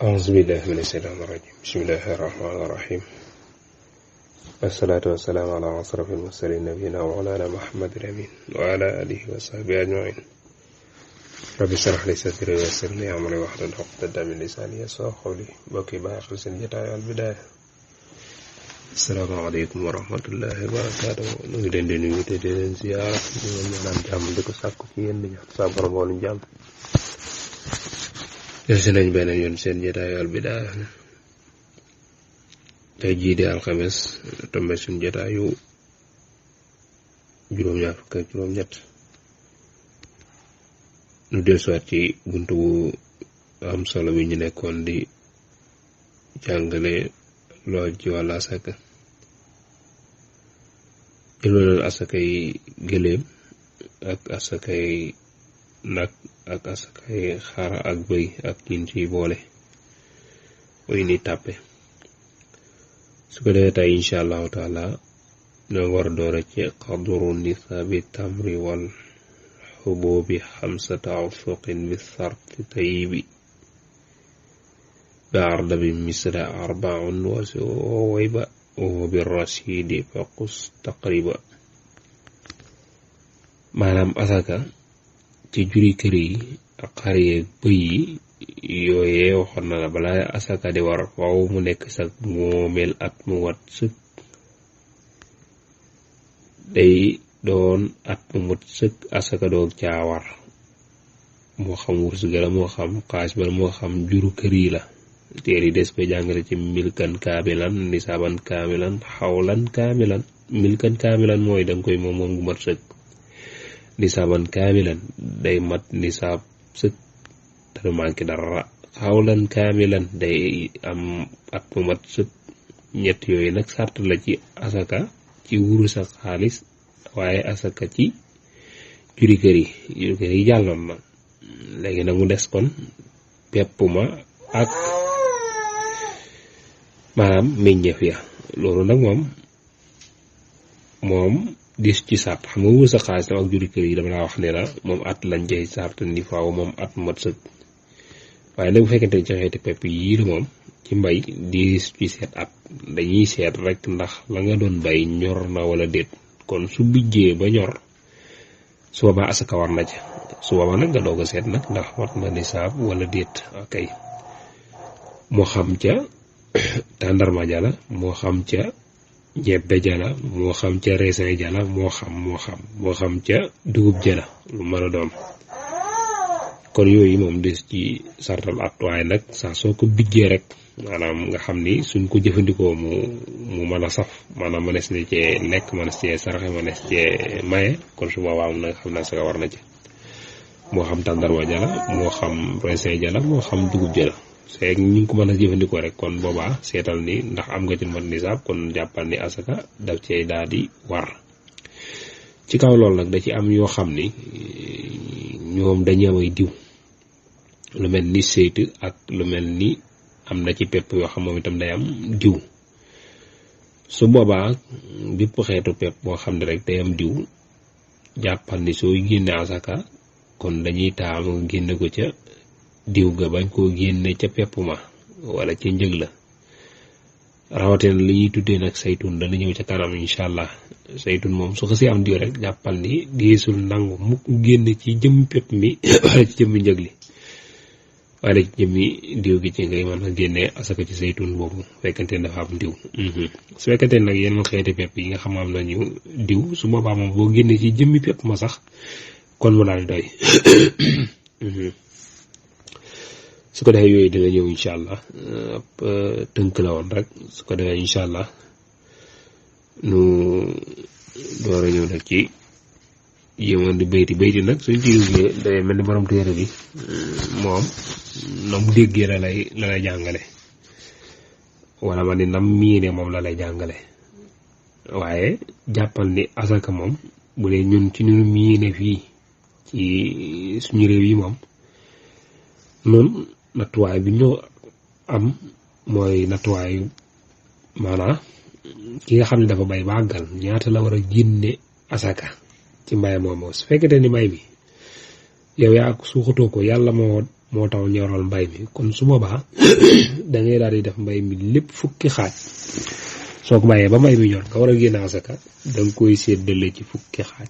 أعوذ بالله من الشيطان الرجيم بسم الله الرحمن الرحيم والصلاة والسلام على أشرف المرسلين نبينا ومولانا محمد الأمين وعلى آله وصحبه أجمعين رب اشرح لي صدري ويسر لي أمري واحلل عقدة من لساني يفقهوا قولي bokki baax xel seen jotaay Al Bidaaya asalaamaaleykum wa rahmatullahi wa barakaatuh ñu ngi leen di nuyu te di leen ziyaara ñu ñaan jàmm di ko sàkku ci yéen di ñaan sa borom woonu jàmm yéen nañ beneen yoon seen jotaay Al Bidaaya tey jii di alxames tombe suñu jotaayu juróom-ñaar fukk ak juróom-ñett ñu dellusiwaat ci buntu bu am solo bi ñu nekkoon di jàngale loo ci wàllu asaka jëloon asakay gëléem ak asakay nag ak asakay xar ak bëy ak ñin ci boole way ni tàppe su ko defee tey insha allahu taala ñoo war a door ci qadru nisaabi tamri wal xububi xamsata awsuqin bi sarti tayibi بعرض بمثل 4 وسويبا وبالرشيد فقس تقريبا maanaam asaka ci juri kër yi ak xar yeeg bëy yi yooyee waxoon na la balaa asaka di war faaw mu nekk sax moomeel at mu wat sëkk day doon at mu mat sëkk asaka doog caa war moo xam wurus ga la moo xam xaas ba moo xam juru kër yi la téere yi des koy jàngale ci milkan kaamilan nisaaban kaamilan xawlan kaamilan milkan kaamilan mooy danga koy moom gu mat sëkk nisaaban kaamilan day mat nisaab sëkk te du manqué dara xawlan kaamilan day am at mu mat sëkk ñett yooyu nag sart la ci asaka ci wurus ak xaalis waaye asaka ci juri kër yi jàlloon na léegi nag mu des kon pepp ma ak maanaam meññeef ya loolu nag moom dis ci sart xam nga wurus ak xaalis ak juri kër yi dama laa wax ne la moom at lañ cay sart ni faaw moom at mat sëkk waaye nag bu fekkente ni ci xeeti pepp yii la moom ci mbay dis ci seet at dañuy seet rek ndax la nga doon bay ñor na wala déet kon su bijjee ba ñor su boobaa asaka war na ca su boobaa nag nga doog a seet nag ndax wat na nisaab wala déet akay moo xam ca tàndarma jala moo xam ca ñebbe jala moo xam ca raisin jala moo xam ca dugub jala lu mën a doon kon yooyu moom des ci sartal at waaye nag saa soo ko bijjee rek maanaam nga xam ni suñ ko jëfandikoo mu mën a saf maanaam mënees na cee lekk mënees cee saraxe mënees cee maye kon su boobaa am na nga xam naa saka war na ci moo xam tàndarma jala moo xam raisin jala moo xam dugub jala seeg ñu ngi ko mën a jëfandikoo rek kon boobaa seetal ni ndax am nga ci mat nisaab kon jàppal ni asaka daf cey daal di war ci kaw loolu nag da ci am yoo xam ni ñoom dañu am ay diw lu mel ni seyt ak lu mel ni am na ci pepp yoo xam moom itam day am diw su boobaa bépp xeetu pepp boo xam ne rek day am diw jàppal ni soo génne asaka kon dañuy taamu génne ko ca diw ga bañ koo génne ca pepp ma wala ca njëg la rawatina li ñuy tuddee nag saytun dana ñëw ca kanam incha allah saytun moom su xasee am diw rek jàppal ni deesul nangu mukk génne ci jëmmi pepp mi wala ci jëmmi njëg li wala ci jëmmi diw gi ci ngay mën a génne asaka ci saytun boobu fekkante dafa am diw su fekkante nag yeneen xeeti pepp yi nga xam am nañu diw su boobaa moom boo génne ci jëmmi pepp ma sax kon mu daal di doy su ko defee yooyu dina ñëw incha allah tënk la woon rek su ko defee incha allah nu door a ñëw nag ci yéemoon di bayti nag suñ ci duggee day mel ni borom téere bi moom nam déggee la lay jàngale wala ma ni nam miine moom la lay jàngale waaye jàppal ni asaka moom bu dee ñun ci ñu miine fii ci suñu réew yi moom noonu nattuwaay bi ñoo am mooy nattuwaay maanaam ki nga xam ne dafa bay bàggal ñaata la war a génne asaka ci mbay moomu su fekkente ni mbay mi yow yaa suuxatoo ko yàlla moo moo taw ñoral mbay mi kon su boobaa da ngay daal di def mbay mi lépp fukki xaaj soo ko bàyyee ba mbay mi ñor nga war a génne asaka da nga koy séddale ci fukki xaaj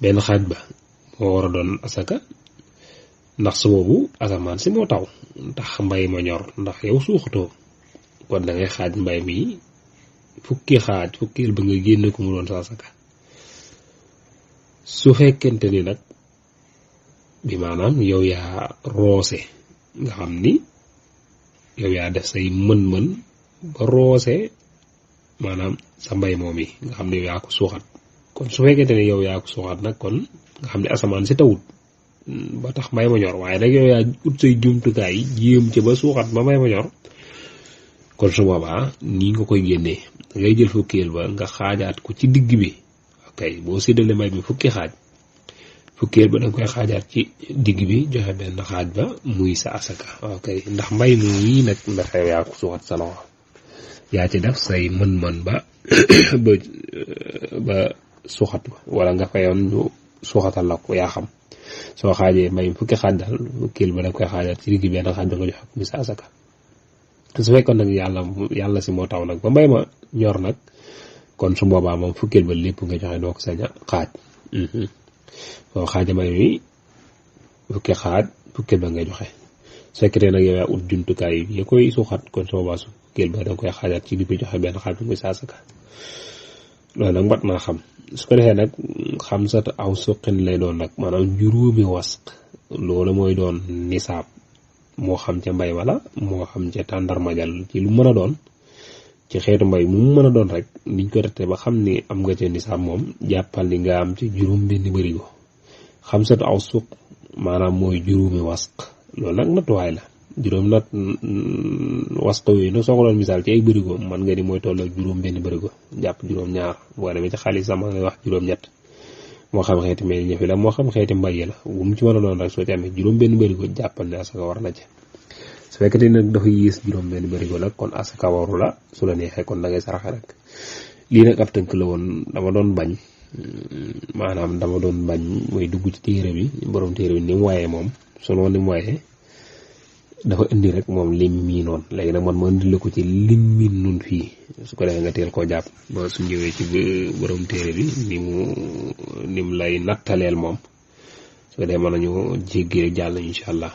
benn xaaj ba moo war a doon asaka ndax su boobu asamaan si moo taw ndax mbay ma ñor ndax yow suuxatoo kon da ngay xaaj mbay mi fukki xaaj fukkeel ba nga génne ko mu doon sa asaka su fekkente ni nag bi maanaam yow yaa roose nga xam ni yow yaa def say mën-mën ba roose maanaam sa mbay moom yi nga xam ne yow yaa ko suuxat kon su fekkente ni yow yaa ko suuxat nag kon nga xam ne asamaan si tawut ba tax mbay ma ñor waaye nag yow yaa ut say jumtukaay jéem ci ba suuxat ba mbay ma ñor kon su boobaa nii nga koy génnee ngay jël fukkeel ba nga xaajaat ko ci digg bi ok boo séddale mbay mi fukki xaaj fukkeel ba danga koy xaajaat ci digg bi joxe benn xaaj ba muy sa asaka ok ndax mbay mi nag ndax yow yaa ko suuxat sa loxo yaa ci def say mën-mën ba ba suuxat wala nga fayoon ñu suuxatal la ko yaa xam soo xaajee mbay mi fukki xaaj daal fukkeel ba danga koy xaajaat ci digg bi benn xaaj ba nga joxe muy sa asaka su fekkoon nag yàlla si moo taw nag ba mbay ma ñor nag kon su boobaa moom fukkeel ba lépp nga joxe doo ko sañ a xaaj soo xaaja mbay mi fukki xaaj fukkeel ba ngay joxe su fekkee nag yow yaa ut jumtukaay yi koy suuxat kon su boobaa su fukkeel ba danga koy xaajaat ci digg joxe benn xaaj bu muy saasaka loolu nag mat naa xam su ko defee nag xam sa aw suqin lay doon nag maanaam juróomi wasq loolu mooy doon nisaab moo xam ca mbay wala moo xam ca tàndarmajal ci lu mën a doon ci xeetu mbay mu mën a doon rek niñ ko rete ba xam ni am nga ca nisaab moom jàppal ni nga am ci juróom benn bërigo xam sa aw suq maanaam mooy juróomi wasq loolu nag nattuwaay la juróom nat wasq yooyu nag soo ko doon misaal ci ay bërigo man nga ni mooy tolloo juróom benn bërigo jàpp juróom ñaar boo demee ci xaalis sama ngay wax juróom ñett moo xam xeeti mel ñëfi la moo xam xeeti mbay la bu mu ci mën a doon rek soo ci amee juróom benn bërigo jàppal ne asaka war na ci su fekkee nag dafa yées juróom benn bërigo la kon asaka waru la su la neexee kon da ngay saraxe rek lii nag ab tënk la woon dama doon bañ mooy dugg ci téere bi borom téere bi ni mu waaye moom solo ni mu waaye dafa indi rek moom lim mii noonu léegi nag man ma indi la ko ci lim miin nun fii su ko defee nga teel koo jàpp ba su ñëwee ci borom téere bi ni mu lay nattaleel moom su ko defee mën nañu jéggee jàll incha allah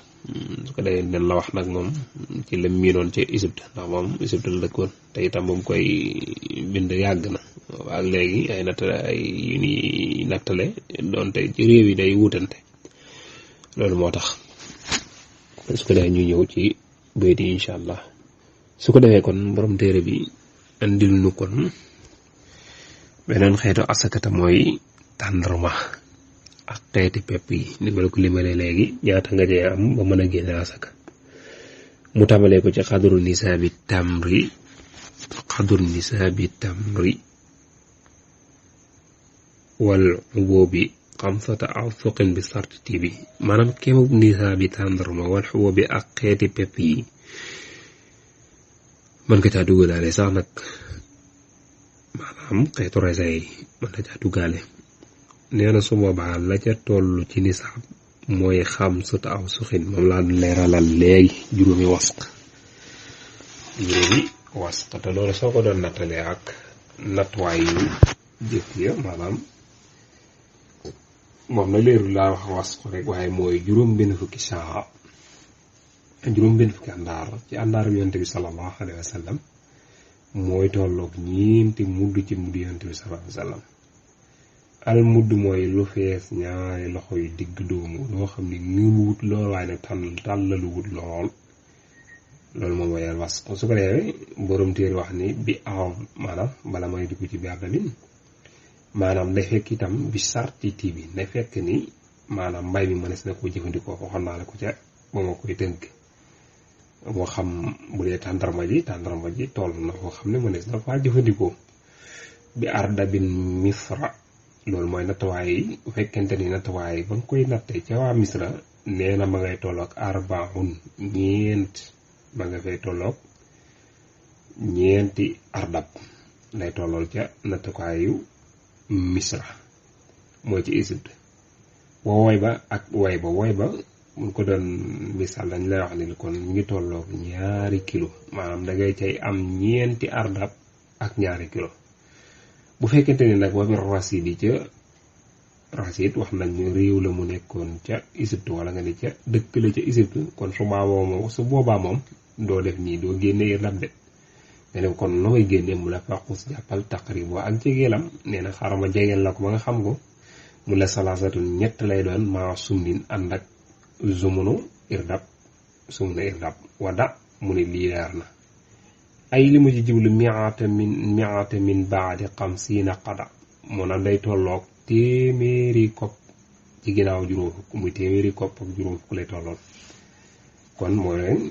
su ko defee den la wax nag moom ci lim mii noonu ci Égypte ndax moom Égypte la dëkkoon te itam ba mu koy bind yàgg na ak léegi ay nattale ay yu ni nattale doonte ci réew yi day wutante loolu moo tax su ko defee ñu ñëw ci bayt yi incha allah su ko defee kon borom téere bi andil nu kon beneen xeetu asakata mooy tàndarma ak xeeti pepp yi ni ma la ko limalee léegi ñaata nga cee am ba mën a génne asaka mu tàmbalee ko ci xadru nisaabi tamri wal uboobi xamsata awsuqin bi sarti tibi maanaam kéemub nisaabi tàndarma wal uboobi ak xeeti pepp yi mën nga caa dugalaale sax nag maanaam xeetu raisin yi mën nga caa duggaale nee na su boobaa la ca toll ci nisaab mooy xamsata awsuqin moom laa leeralal léegi juróomi wasq te loolu soo ko doon nattalee ak nattuwaay yu jëkk ya maanaam moom na leerul laa wax wasq rek waaye mooy juróom benn fukki àndaar ci àndaar bi yonent bi sallallahu alayhi wa sallam mooy tolloog ñeenti mudd ci mudd yonent bi sallallahu alayhi wa sallam al mudd mooy lu fees ñaari loxo yu digg doomu loo xam ne niruwut lool waaye nag tàllaluwut lool loolu moom mooy al wasq su ko defee borom téere wax ni bi aw maanaam bala may dugg ci biir tamit maanaam day fekk itam bi sarti tii bi day fekk ni maanaam mbay mi mënees na koo jëfandikoo waxoon naa la ko ca ba ma koy tënk moo xam bu dee tàndarma ji toll na foo xam ne mënees na faa jëfandikoo bi ardabin misra loolu mooy nattawaay yi bu fekkente ni nattawaay ba nga koy nattee ca waa misra nee na ma ngay tolloog arbaun ma nga fay tolloog ñeenti ardab lay tollool ca nattukaayu misra mooy ci Égypte wooy ba mun ko doon misaal dañ lay wax ni kon mi ngi tolloog 2 kilo maanaam da ngay cay am 4 ardab ak 2 kilo bu fekkente ni nag wa bir rasidi ca rasid wax nañ ñu réew la mu nekkoon ca Égypte wala nga ni ca dëkk la ca Égypte kon su boobaa moom doo def nii doo génne irdab de nga ne kon looy génne mu la faqus jàppal taqrib wa ak jegeelam nee na xaaral ma jegeel la ko ba nga xam ko mu la salaasatun 3 lay doon maa sumnin ànd ak sumunu irdab wada mu ne lii leer na ay li mu ci jiblu mi'ata min baadi 50 qada moo naan day tolloog téeméeri kopp ci ginnaaw juróom fukk muy téeméeri kopp ak juróom fukk lay tollool kon mooy leen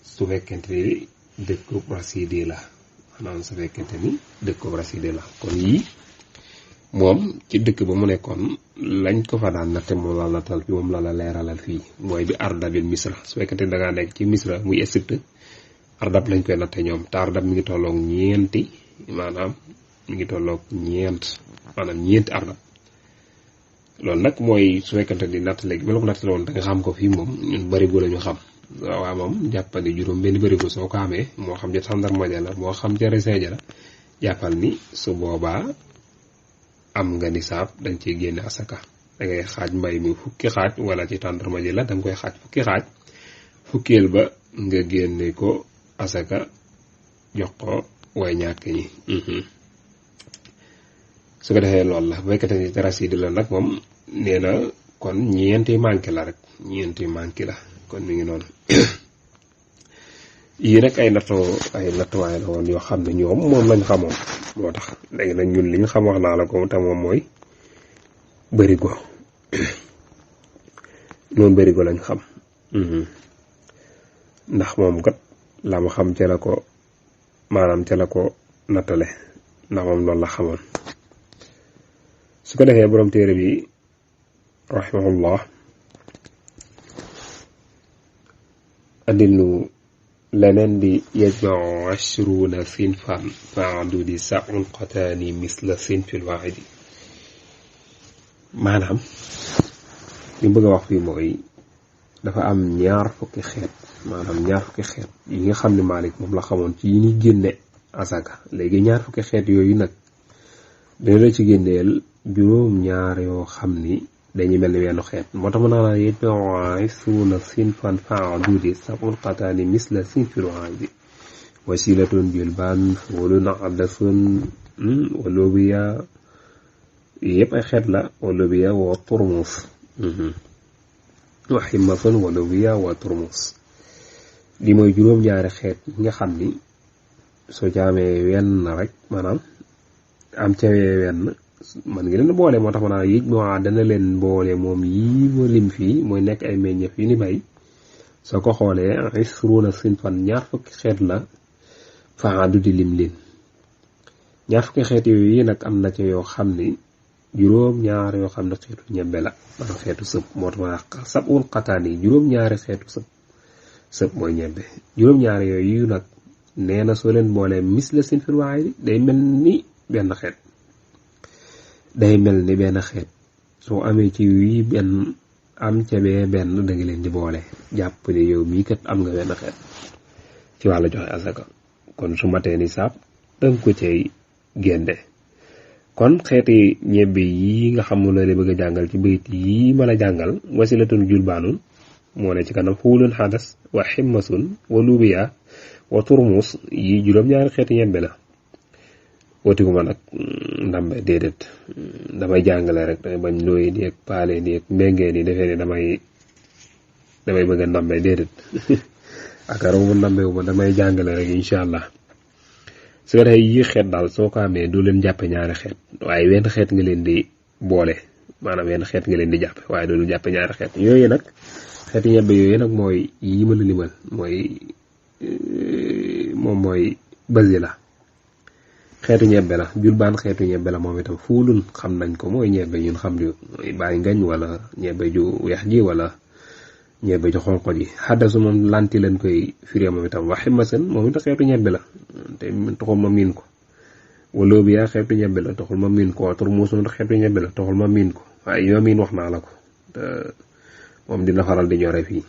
su fekkente ni dëkkub rasidi la maanaam su fekkente ni dëkkub rasidi la kon yii moom ci dëkk ba mu nekkoon lañ ko fa daan natte moom la nattal fi moom la leeralal fii mooy bi ardabil misra su fekkente ni dangaa nekk ci misra muy Égypte ardab lañ koy natte ñoom te ardab mi ngi tolloog ñeenti ardab loolu nag mooy su fekkente ni nattale gi ma la ko nattale woon da nga xam ko fii moom ñun barigo la ñu xam waaw moom jàppal ni juróom benn barigo soo ko amee moo xam ca tàndarma ja la moo xam ca raisin ja la jàppal ni su boobaa am nga nisaab dañ ciy génne asaka da ngay xaaj mbay mi fukki xaaj wala ci tàndarma ji la da nga koy xaaj fukki xaaj fukkeel ba nga génne ko asaka jox ko way ñàkk ñi su ko defee loolu la bu fekkente ni rasidi la nag moom nee na kon ñeenti manqué la kon mi ngi noonu yii nag ay nattuwaay la woon yoo xam ne ñoom moom lañ xamoon moo tax léegi nag ñun liñ xam wax naa la ko te moom mooy bërigo noonu bërigo lañ xam ndax moom kat la ma xam ca la ko nattale ndax moom loolu la xamoon su ko defee borom téere bi rahimahullah andil nu leneen di yajma'u 20 sinfan fa'adudi sab'un qatani misla sinfil wahidi maanaam li bëgg a wax fii mooy dafa am 2 fukki xeet maanaam 2 fukki xeet yi nga xam ne Maalik moom la xamoon ci yi ni génne asaka léegi 2 fukki xeet yooyu nag dina la ci génneel juróom-2 yoo xam ni dañuy mel ni wenn xeet moo tax mën naa la yajma'u 20 sinfan fa'adudi sab'un qatani misla sinfil wahidi wasilatun jilbaan fulun adasun walubiya yëpp ay xeet la walubiya wa turmus wa himmatun walubiya wa turmus li mooy juróom-2 xeet yi nga xam ni soo ca amee wenn rek maanaam am ca wenn man ngi leen boole moo tax ma naa yëj moo dana leen boole moom yii ma lim fii mooy nekk ay meññeef yu ni bay soo ko xoolee 20 sinfan 2 fukki xeet la faadu di lim leen 2 fukki xeet yooyu nag am na ca yoo xam ni juróom-2 yoo xam ne xeetu ñebbe la maanaam xeetu sëb moo tax ma naa sab'un qataani juróom-2 xeetu sëb mooy ñebbe juróom-2 yooyu nag nee na soo leen boolee misla sinfil waahidi day mel ni benn xeet soo amee ci wii benn am ca bee benn da nga leen di boole jàpp ne yow mii kat am nga benn xeet ci wàllu joxe asaka kon su matee ni saab danga ko cay génne kon xeeti ñebbe yi nga xam la bëgg a jàngal ci bayit yi ma la jàngal wasilatun julbaanun moo ne ci kanam fuulun xadas wa ximmasun wa lubiya wa turmus yi juróom-2 xeeti ñebbe la wootiku ma nag ndambe déedéet damay jàngale rek damay bañ looyi ni ak paale ni ak mbéngee ni defee ne damay bëgg a ndambe déedéet akara mu ndambe wu ma damay jàngale rek incha allah su ko defee yi xeet daal soo ko amee doo leen jàppe 2 xeet waaye wenn xeet nga leen di boole maanaam wenn xeet nga leen di jàppe waaye doo leen jàppe 2 xeet yooyu nag xeeti ñebbe yooyu nag mooy yi ma la limal mooy basi la xeetu ñebbe la julbaan xeetu ñebbe la moom itam fuulun xam nañ ko mooy ñebbe ñun xam ju mooy bàyyi ngañ wala ñebbe ju weex ji wala ñebbe ju xonq ji xaddasu moom lanti leen koy firé moom itam waxi masen moom itam xeetu ñebbe la te taxul ma miin ko waloo bi yaa xeetu ñebbe la taxul ma miin ko watur muus moom xeetu ñebbe la taxul ma miin ko waaye yi ma miin wax naa la ko te moom dina faral di ñore fii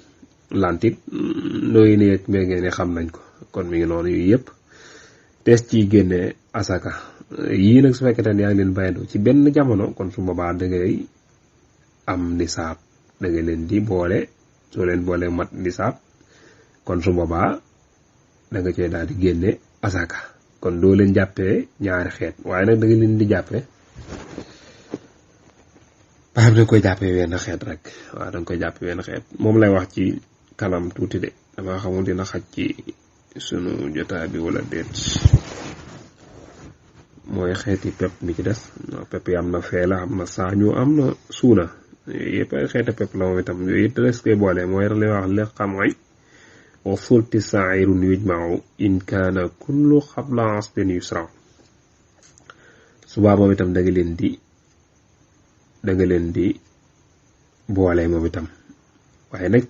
lantit nooy neeg mbéy ne xam nañ ko kon mi ngi noonu yooyu yëpp tees ciy génne asaka yii nag su fekkee ne yaa ngi leen bàyyandoo ci benn jamono kon su boobaa da ngay am nisaab da ngay leen di boole soo leen boole mat nisaab kon su boobaa da nga cee daal di génne asaka kon doo leen jàppee ñaari xeet waaye nag da nga leen di jàppee da nga koy jàppee wenn xeet rek waaw da nga koy jàppee wenn xeet moom lay wax ci kanam tuuti de dama xamul dina xaj ci sunu jotaay bi wala déet mooy xeeti pepp mi ci des pepp yi am na feela am na saañu am na suuna yëpp ay xeeti pepp la moom itam yooyu it des koy boole mooy li wax li xam mooy wa sulti sa'irun yujma'u in kaana kullu qabla asbin yusra subaa moom itam da nga leen di boole moom itam waaye nag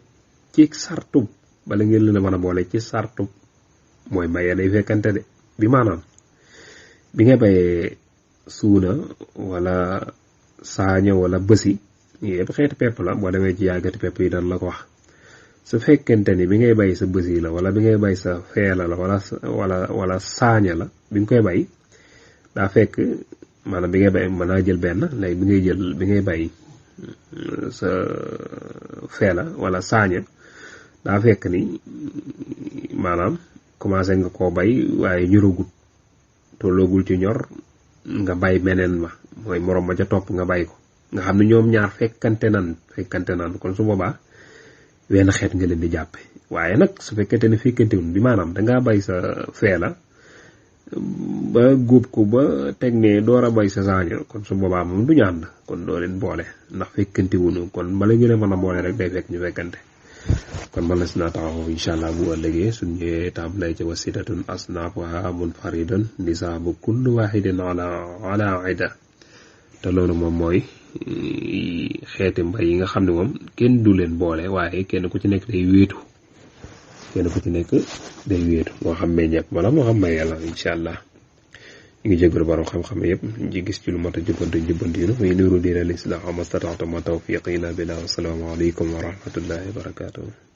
ci sartub bala ngeen leen a mën a boole ci sartub mooy mbayee day fekkante de bi maanaam bi nga bayee suuna wala saaña wala bësi yëpp xeeti pepp la boo demee ci yàggati pepp yi daan la ko wax su fekkente ni bi ngay bay sa bësi la wala bi ngay bay sa feela la wala saaña la bi nga koy bay daa fekk maanaam bi ngay bay mën naa jël benn léegi bi ngay bay sa feela wala saaña daa fekk ni maanaam commencé nga koo bay waaye ñoragut tolloogul ci ñor nga bay meneen ma mooy morom ma ca topp nga bay ko nga xam ne ñoom ñaar fekkante nan kon su boobaa wenn xeet nga leen di jàppe waaye nag su fekkente ne fekkantewul bi maanaam dangaa bay sa feela ba góob ko ba teg ne door a bay sa saaña kon su boobaa moom du ñu ànd kon doo leen boole ndax fekkantewunu kon bala ñu leen mën a boole rek day fekk ñu fekkante kon man la si naa taxaw incha allah bu ëllëgee suñ ñëwee tàmbalee ci wasitatun asnaafuha munfaridan nisaabu kullu wahidin ala ida te loolu moom mooy xeeti mbay yi nga xam ne moom kenn du leen boole waaye kenn ku ci nekk day wéetu moo xam meññeef wala moo xam mbay yàlla incha allah ñu ngi jégalu borom xam-xam yëpp ñu gis ci lu mat a jubbanti yu muy niru diine l'islam ma stataxta ma tawfiq illa billah wa salaamu aleykum wa rahmatullahi wa barakatuh